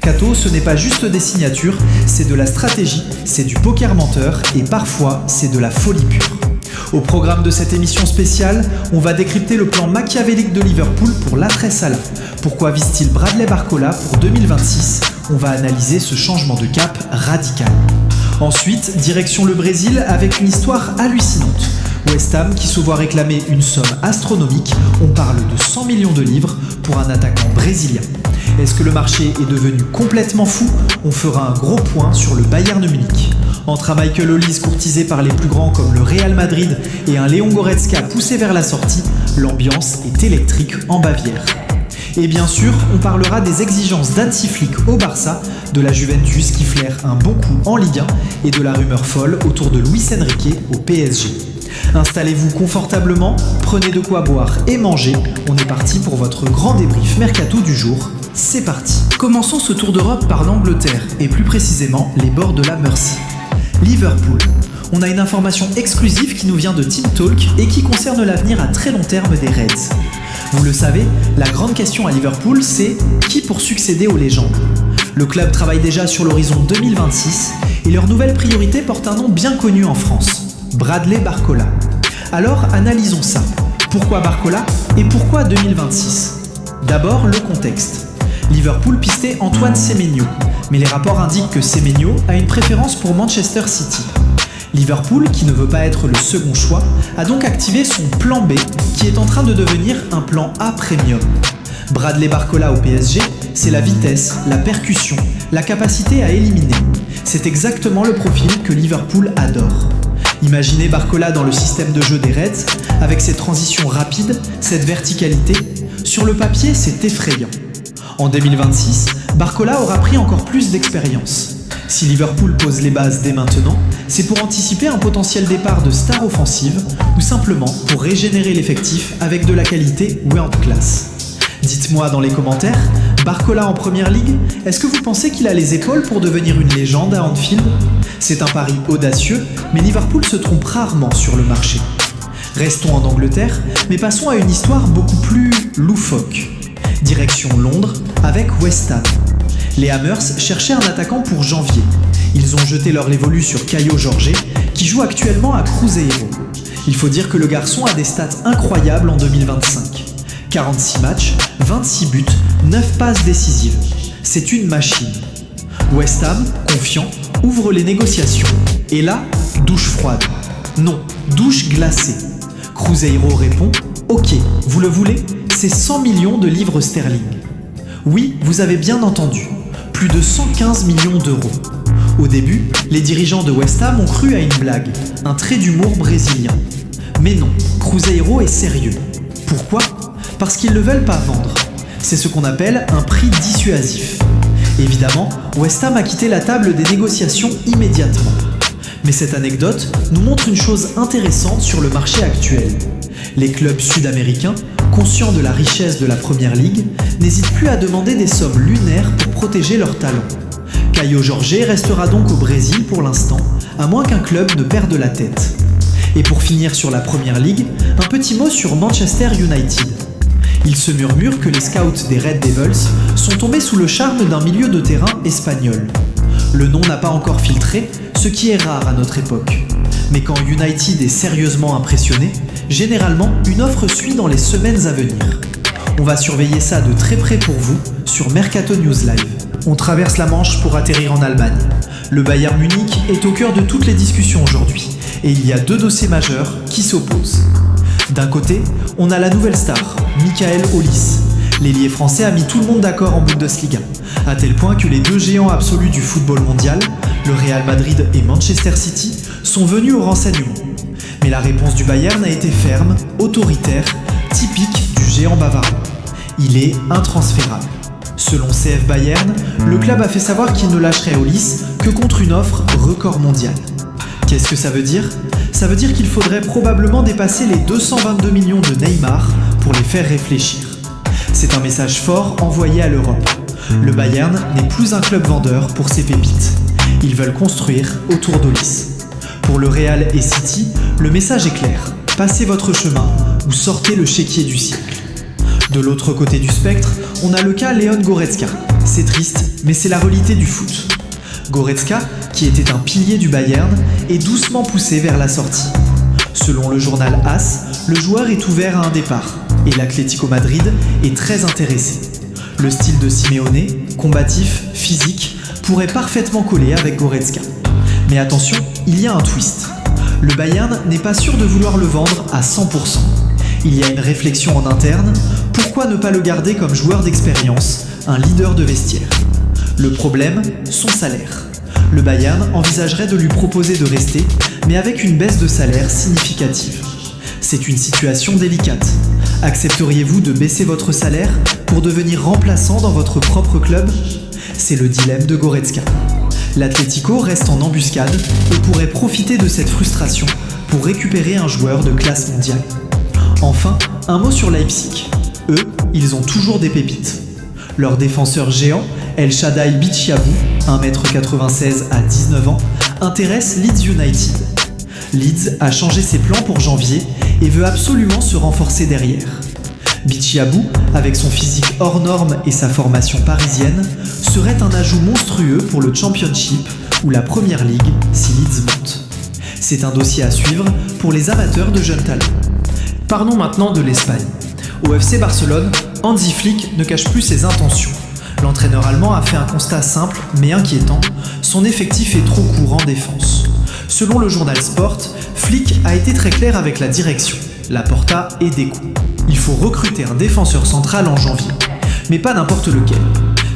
mercato, ce n'est pas juste des signatures, c'est de la stratégie, c'est du poker menteur et parfois c'est de la folie pure. Au programme de cette émission spéciale, on va décrypter le plan machiavélique de Liverpool pour l'attrait Salah. Pourquoi vise-t-il Bradley Barcola pour 2026 ? On va analyser ce changement de cap radical. Ensuite, direction le Brésil avec une histoire hallucinante. West Ham qui se voit réclamer une somme astronomique, on parle de 100 millions de livres pour un attaquant brésilien. Est-ce que le marché est devenu complètement fou ? On fera un gros point sur le Bayern Munich. Entre un Michael Olise courtisé par les plus grands comme le Real Madrid et un Léon Goretzka poussé vers la sortie, l'ambiance est électrique en Bavière. Et bien sûr, on parlera des exigences d'Hansi Flick au Barça, de la Juventus qui flaire un bon coup en Ligue 1 et de la rumeur folle autour de Luis Enrique au PSG. Installez-vous confortablement, prenez de quoi boire et manger, on est parti pour votre grand débrief mercato du jour. C'est parti. Commençons ce tour d'Europe par l'Angleterre et plus précisément les bords de la Mersey. Liverpool. On a une information exclusive qui nous vient de Team Talk et qui concerne l'avenir à très long terme des Reds. Vous le savez, la grande question à Liverpool, c'est qui pour succéder aux légendes ? Le club travaille déjà sur l'horizon 2026 et leur nouvelle priorité porte un nom bien connu en France, Bradley Barcola. Alors analysons ça. Pourquoi Barcola et pourquoi 2026 ? D'abord le contexte. Liverpool pistait Antoine Semenyo, mais les rapports indiquent que Semenyo a une préférence pour Manchester City. Liverpool, qui ne veut pas être le second choix, a donc activé son plan B, qui est en train de devenir un plan A premium. Bradley Barcola au PSG, c'est la vitesse, la percussion, la capacité à éliminer. C'est exactement le profil que Liverpool adore. Imaginez Barcola dans le système de jeu des Reds, avec ses transitions rapides, cette verticalité. Sur le papier, c'est effrayant. En 2026, Barcola aura pris encore plus d'expérience. Si Liverpool pose les bases dès maintenant, c'est pour anticiper un potentiel départ de star offensive ou simplement pour régénérer l'effectif avec de la qualité world class. Dites-moi dans les commentaires, Barcola en première ligue, est-ce que vous pensez qu'il a les épaules pour devenir une légende à Anfield ? C'est un pari audacieux, mais Liverpool se trompe rarement sur le marché. Restons en Angleterre, mais passons à une histoire beaucoup plus loufoque. Direction Londres avec West Ham. Les Hammers cherchaient un attaquant pour janvier. Ils ont jeté leur lévolu sur Caio Jorge, qui joue actuellement à Cruzeiro. Il faut dire que le garçon a des stats incroyables en 2025. 46 matchs, 26 buts, 9 passes décisives. C'est une machine. West Ham, confiant, ouvre les négociations. Et là, douche froide. Non, douche glacée. Cruzeiro répond « Ok, vous le voulez ? C'est 100 millions de livres sterling. » Oui, vous avez bien entendu. Plus de 115 millions d'euros. Au début, les dirigeants de West Ham ont cru à une blague, un trait d'humour brésilien. Mais non, Cruzeiro est sérieux. Pourquoi ? Parce qu'ils ne veulent pas vendre. C'est ce qu'on appelle un prix dissuasif. Évidemment, West Ham a quitté la table des négociations immédiatement. Mais cette anecdote nous montre une chose intéressante sur le marché actuel. Les clubs sud-américains, conscients de la richesse de la Première Ligue, n'hésitent plus à demander des sommes lunaires pour protéger leurs talents. Caio Jorge restera donc au Brésil pour l'instant, à moins qu'un club ne perde la tête. Et pour finir sur la Première Ligue, un petit mot sur Manchester United. Il se murmure que les scouts des Red Devils sont tombés sous le charme d'un milieu de terrain espagnol. Le nom n'a pas encore filtré, ce qui est rare à notre époque. Mais quand United est sérieusement impressionné, généralement une offre suit dans les semaines à venir. On va surveiller ça de très près pour vous sur Mercato News Live. On traverse la Manche pour atterrir en Allemagne. Le Bayern Munich est au cœur de toutes les discussions aujourd'hui, et il y a deux dossiers majeurs qui s'opposent. D'un côté, on a la nouvelle star, Michael Olise. L'ailier français a mis tout le monde d'accord en Bundesliga, à tel point que les deux géants absolus du football mondial, le Real Madrid et Manchester City, sont venus au renseignement. Mais la réponse du Bayern a été ferme, autoritaire, typique du géant bavarois. Il est intransférable. Selon CF Bayern, le club a fait savoir qu'il ne lâcherait Olise que contre une offre record mondiale. Qu'est-ce que ça veut dire ? Ça veut dire qu'il faudrait probablement dépasser les 222 millions de Neymar pour les faire réfléchir. C'est un message fort envoyé à l'Europe. Le Bayern n'est plus un club vendeur pour ses pépites. Ils veulent construire autour d'Olise. Pour le Real et City, le message est clair. Passez votre chemin ou sortez le chéquier du siècle. De l'autre côté du spectre, on a le cas Léon Goretzka. C'est triste, mais c'est la réalité du foot. Goretzka, qui était un pilier du Bayern, est doucement poussé vers la sortie. Selon le journal AS, le joueur est ouvert à un départ, et l'Atlético Madrid est très intéressé. Le style de Simeone, combatif, physique, pourrait parfaitement coller avec Goretzka. Mais attention, il y a un twist. Le Bayern n'est pas sûr de vouloir le vendre à 100%. Il y a une réflexion en interne, pourquoi ne pas le garder comme joueur d'expérience, un leader de vestiaire? Le problème, son salaire. Le Bayern envisagerait de lui proposer de rester, mais avec une baisse de salaire significative. C'est une situation délicate. Accepteriez-vous de baisser votre salaire pour devenir remplaçant dans votre propre club? C'est le dilemme de Goretzka. L'Atlético reste en embuscade et pourrait profiter de cette frustration pour récupérer un joueur de classe mondiale. Enfin, un mot sur Leipzig. Eux, ils ont toujours des pépites. Leur défenseur géant, El Shaddai Bichabou, 1m96 à 19 ans, intéresse Leeds United. Leeds a changé ses plans pour janvier et veut absolument se renforcer derrière. Bichabou, avec son physique hors norme et sa formation parisienne, serait un ajout monstrueux pour le Championship ou la Première Ligue si Leeds monte. C'est un dossier à suivre pour les amateurs de jeunes talents. Parlons maintenant de l'Espagne. Au FC Barcelone, Hansi Flick ne cache plus ses intentions. L'entraîneur allemand a fait un constat simple mais inquiétant, son effectif est trop court en défense. Selon le journal Sport, Flick a été très clair avec la direction, Laporta et Deco. Il faut recruter un défenseur central en janvier, mais pas n'importe lequel.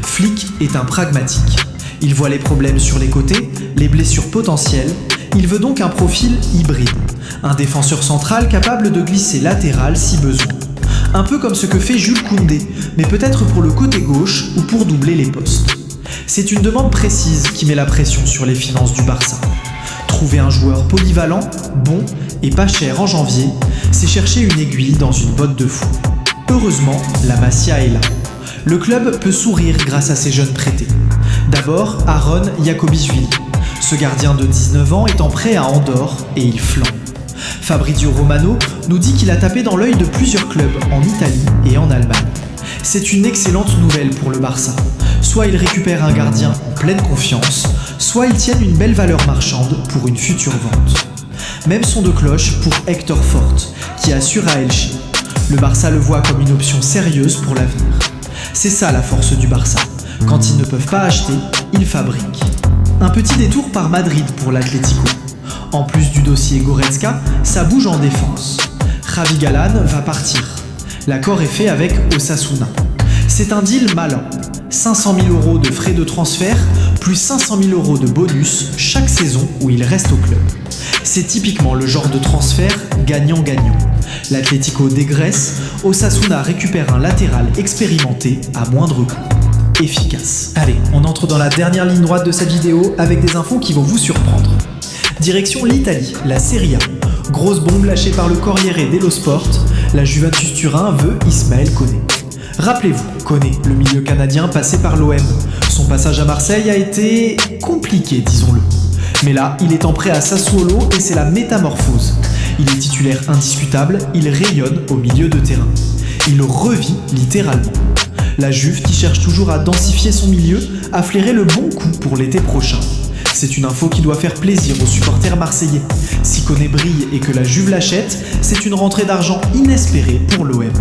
Flick est un pragmatique. Il voit les problèmes sur les côtés, les blessures potentielles, il veut donc un profil hybride, un défenseur central capable de glisser latéral si besoin. Un peu comme ce que fait Jules Koundé, mais peut-être pour le côté gauche ou pour doubler les postes. C'est une demande précise qui met la pression sur les finances du Barça. Trouver un joueur polyvalent, bon et pas cher en janvier, c'est chercher une aiguille dans une botte de fou. Heureusement, la Masia est là. Le club peut sourire grâce à ses jeunes prêtés. D'abord, Aaron Jacobišvili. Ce gardien de 19 ans est en prêt à Andorre et il flambe. Fabrizio Romano nous dit qu'il a tapé dans l'œil de plusieurs clubs en Italie et en Allemagne. C'est une excellente nouvelle pour le Barça. Soit il récupère un gardien en pleine confiance, soit ils tiennent une belle valeur marchande pour une future vente. Même son de cloche pour Hector Fort, qui assure à Elche. Le Barça le voit comme une option sérieuse pour l'avenir. C'est ça la force du Barça. Quand ils ne peuvent pas acheter, ils fabriquent. Un petit détour par Madrid pour l'Atlético. En plus du dossier Goretzka, ça bouge en défense. Javi Galán va partir. L'accord est fait avec Osasuna. C'est un deal malin. 500 000 € de frais de transfert, plus 500 000 € de bonus chaque saison où il reste au club. C'est typiquement le genre de transfert gagnant-gagnant. L'Atlético dégraisse, Osasuna récupère un latéral expérimenté à moindre coût. Efficace. Allez, on entre dans la dernière ligne droite de cette vidéo avec des infos qui vont vous surprendre. Direction l'Italie, la Serie A. Grosse bombe lâchée par le Corriere dello Sport, la Juventus Turin veut Ismaël Koné. Rappelez-vous, Koné, le milieu canadien passé par l'OM. Son passage à Marseille a été compliqué, disons-le. Mais là, il est en prêt à Sassuolo et c'est la métamorphose. Il est titulaire indiscutable, il rayonne au milieu de terrain. Il revit littéralement. La Juve, qui cherche toujours à densifier son milieu, a flairé le bon coup pour l'été prochain. C'est une info qui doit faire plaisir aux supporters marseillais. Si Koné brille et que la Juve l'achète, c'est une rentrée d'argent inespérée pour l'OM.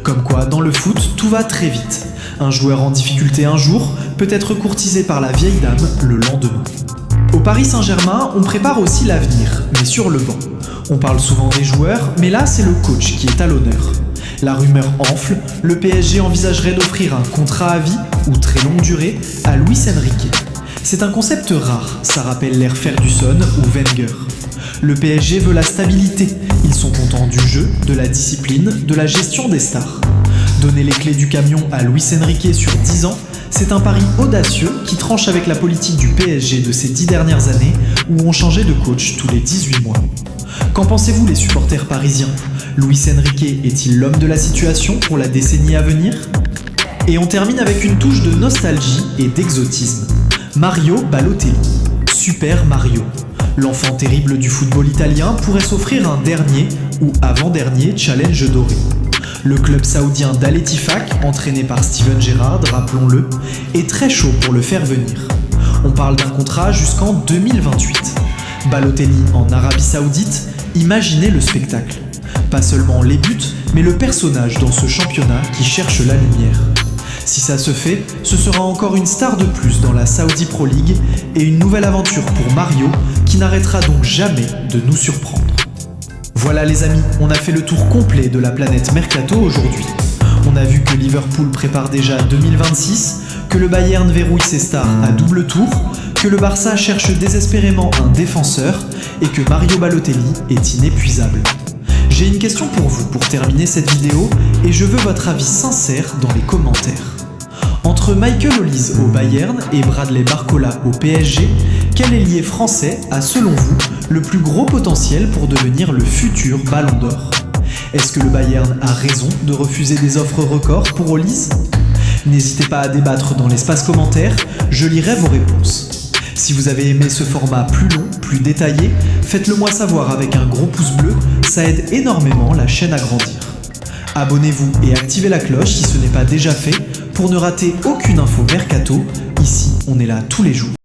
Comme quoi, dans le foot, tout va très vite. Un joueur en difficulté un jour peut être courtisé par la vieille dame le lendemain. Au Paris Saint-Germain, on prépare aussi l'avenir, mais sur le banc. On parle souvent des joueurs, mais là c'est le coach qui est à l'honneur. La rumeur enfle, le PSG envisagerait d'offrir un contrat à vie ou très longue durée à Luis Enrique. C'est un concept rare, ça rappelle l'ère Ferguson ou Wenger. Le PSG veut la stabilité, ils sont contents du jeu, de la discipline, de la gestion des stars. Donner les clés du camion à Luis Enrique sur 10 ans, c'est un pari audacieux qui tranche avec la politique du PSG de ces 10 dernières années où on changeait de coach tous les 18 mois. Qu'en pensez-vous les supporters parisiens? Luis Enrique est-il l'homme de la situation pour la décennie à venir? Et on termine avec une touche de nostalgie et d'exotisme. Mario Balotelli. Super Mario. L'enfant terrible du football italien pourrait s'offrir un dernier ou avant-dernier challenge doré. Le club saoudien d'Al Ettifaq, entraîné par Steven Gerrard, rappelons-le, est très chaud pour le faire venir. On parle d'un contrat jusqu'en 2028. Balotelli en Arabie Saoudite, imaginez le spectacle. Pas seulement les buts, mais le personnage dans ce championnat qui cherche la lumière. Si ça se fait, ce sera encore une star de plus dans la Saudi Pro League et une nouvelle aventure pour Mario qui n'arrêtera donc jamais de nous surprendre. Voilà les amis, on a fait le tour complet de la planète Mercato aujourd'hui. On a vu que Liverpool prépare déjà 2026, que le Bayern verrouille ses stars à double tour, que le Barça cherche désespérément un défenseur et que Mario Balotelli est inépuisable. J'ai une question pour vous pour terminer cette vidéo et je veux votre avis sincère dans les commentaires. Entre Michael Olise au Bayern et Bradley Barcola au PSG, quel ailier français a selon vous le plus gros potentiel pour devenir le futur Ballon d'Or ? Est-ce que le Bayern a raison de refuser des offres records pour Olise ? N'hésitez pas à débattre dans l'espace commentaire, je lirai vos réponses. Si vous avez aimé ce format plus long, plus détaillé, faites-le moi savoir avec un gros pouce bleu, ça aide énormément la chaîne à grandir. Abonnez-vous et activez la cloche si ce n'est pas déjà fait pour ne rater aucune info mercato, ici on est là tous les jours.